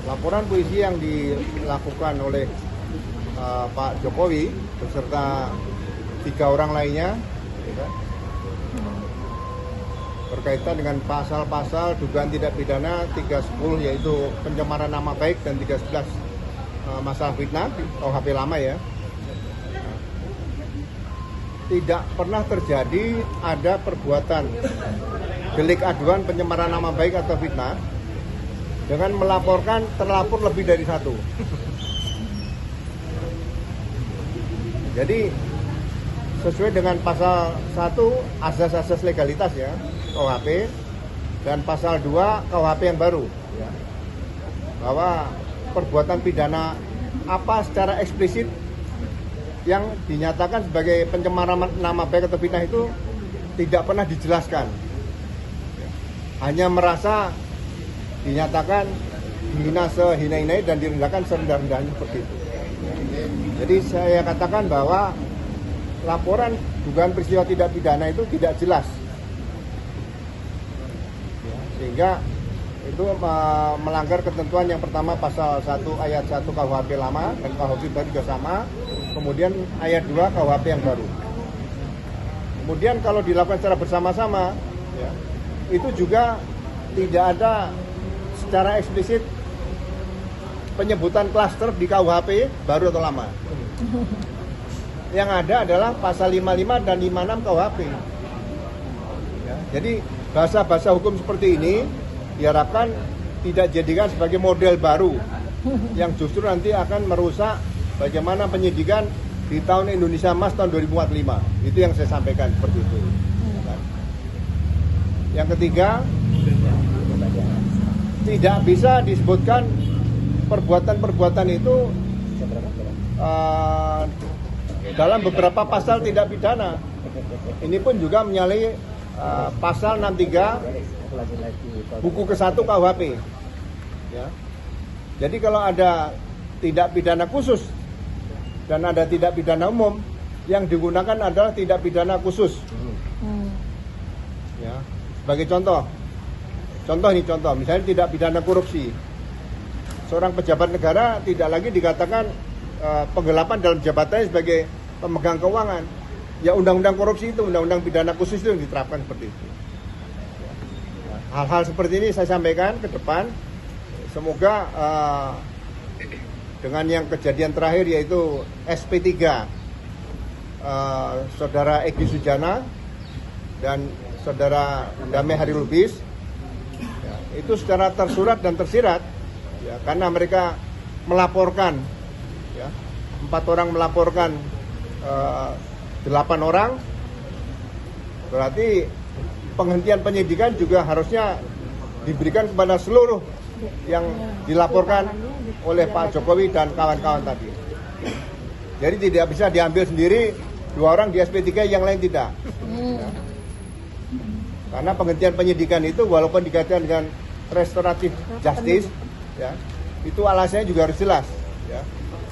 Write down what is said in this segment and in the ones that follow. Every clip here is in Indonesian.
laporan polisi yang dilakukan oleh Pak Jokowi beserta 3 orang lainnya, ya kan, berkaitan dengan pasal-pasal dugaan tindak pidana 310 yaitu pencemaran nama baik dan 311 masalah fitnah KUHP lama ya. Tidak pernah terjadi ada perbuatan delik aduan pencemaran nama baik atau fitnah dengan melaporkan terlapor lebih dari 1. Jadi sesuai dengan pasal 1 asas-asas legalitas ya KUHP dan pasal 2 KUHP yang baru ya, bahwa perbuatan pidana apa secara eksplisit yang dinyatakan sebagai pencemaran nama baik atau fitnah itu tidak pernah dijelaskan. Hanya merasa dinyatakan dihina sehina-hinai dan direndahkan serendah-rendahnya seperti itu. Jadi saya katakan bahwa laporan dugaan peristiwa tidak pidana itu tidak jelas. Sehingga itu melanggar ketentuan yang pertama pasal 1 ayat 1 KUHP lama dan KUHP baru juga sama. Kemudian ayat 2 KUHP yang baru. Kemudian kalau dilakukan secara bersama-sama, ya, itu juga tidak ada secara eksplisit penyebutan klaster di KUHP baru atau lama. Yang ada adalah pasal 55 dan 56 KUHP. Ya, jadi bahasa-bahasa hukum seperti ini diharapkan tidak dijadikan sebagai model baru yang justru nanti akan merusak bagaimana penyidikan di tahun Indonesia Emas tahun 2045. Itu yang saya sampaikan seperti itu. Yang ketiga, tidak bisa disebutkan perbuatan-perbuatan itu dalam beberapa pasal tidak pidana. Ini pun juga menyalahi pasal 63 buku ke-1 KUHP. Ya. Jadi kalau ada tidak pidana khusus dan ada tidak pidana umum, yang digunakan adalah tidak pidana khusus. Ya. Sebagai contoh misalnya tidak pidana korupsi. Seorang pejabat negara tidak lagi dikatakan penggelapan dalam jabatannya sebagai pemegang keuangan. Ya undang-undang korupsi itu, undang-undang pidana khusus itu yang diterapkan seperti itu. Hal-hal seperti ini saya sampaikan ke depan. Semoga dengan yang kejadian terakhir yaitu SP3 Saudara Egy Sujana dan Saudara Damai Hari Lubis ya, itu secara tersurat dan tersirat ya, karena mereka melaporkan ya, 4 orang melaporkan 8 orang, berarti penghentian penyidikan juga harusnya diberikan kepada seluruh yang dilaporkan oleh Pak Jokowi dan kawan-kawan tadi. Jadi tidak bisa diambil sendiri 2 orang di SP3 yang lain tidak. Ya. Karena penghentian penyidikan itu walaupun dikaitkan dengan restoratif justice, ya, itu alasannya juga harus jelas. Ya.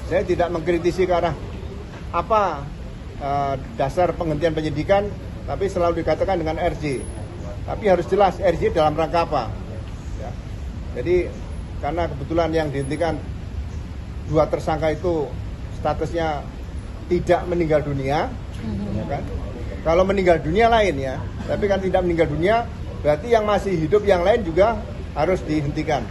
Saya tidak mengkritisi ke arah apa dasar penghentian penyidikan, tapi selalu dikatakan dengan RJ. Tapi harus jelas RJ dalam rangka apa. Ya. Jadi karena kebetulan yang dihentikan 2 tersangka itu statusnya tidak meninggal dunia, ya kan? Kalau meninggal dunia lain ya, tapi kan tidak meninggal dunia, berarti yang masih hidup yang lain juga harus dihentikan.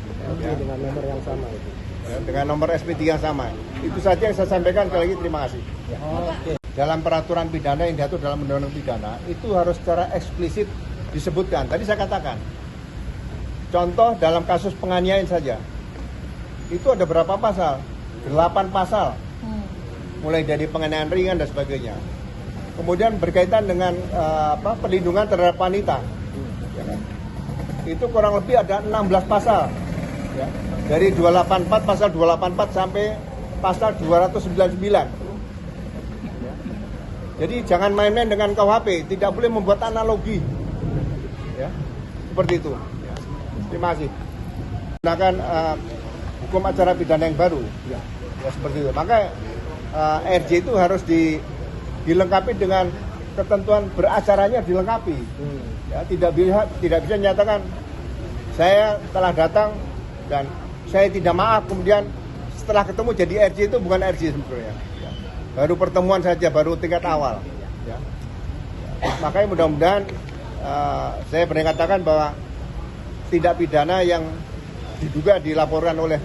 Ya. Dengan nomor yang sama itu. Ya, dengan nomor SP3 yang sama. Itu saja yang saya sampaikan. Sekali lagi terima kasih. Ya. Oke. Dalam peraturan pidana yang diatur dalam undang-undang pidana itu harus secara eksplisit disebutkan. Tadi saya katakan. Contoh dalam kasus penganiayaan saja. Itu ada berapa pasal? 8 pasal. Mulai dari penganiayaan ringan dan sebagainya. Kemudian berkaitan dengan perlindungan terhadap wanita. Ya kan? Itu kurang lebih ada 16 pasal. Ya. Dari 284 pasal 284 sampai pasal 299. Ya. Jadi jangan main-main dengan KUHP, tidak boleh membuat analogi. Ya. Seperti itu. Ya. Terima kasih. Gunakan hukum acara pidana yang baru. Ya, seperti itu. Maka RJ itu harus dilengkapi dengan ketentuan beracaranya dilengkapi. Ya, tidak bisa menyatakan saya telah datang dan saya tidak maaf, kemudian setelah ketemu jadi RJ itu bukan RJ sebetulnya. Ya. Baru pertemuan saja, baru tingkat awal. Ya. Makanya mudah-mudahan saya berani katakan bahwa tindak pidana yang diduga dilaporkan oleh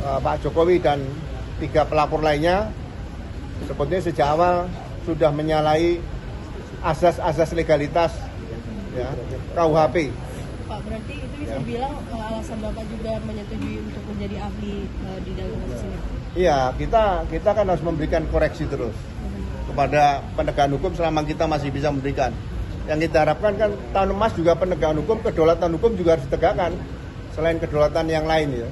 Pak Jokowi dan 3 pelapor lainnya sebetulnya sejak awal sudah menyalahi asas-asas legalitas ya, KUHP. Pak, berarti itu bisa dibilang alasan Bapak juga menyetujui untuk menjadi ahli di dalam kasus ini? Iya, kita kan harus memberikan koreksi terus kepada penegakan hukum selama kita masih bisa memberikan. Yang kita harapkan kan tahun emas juga penegakan hukum, kedaulatan hukum juga harus ditegakkan selain kedaulatan yang lain ya.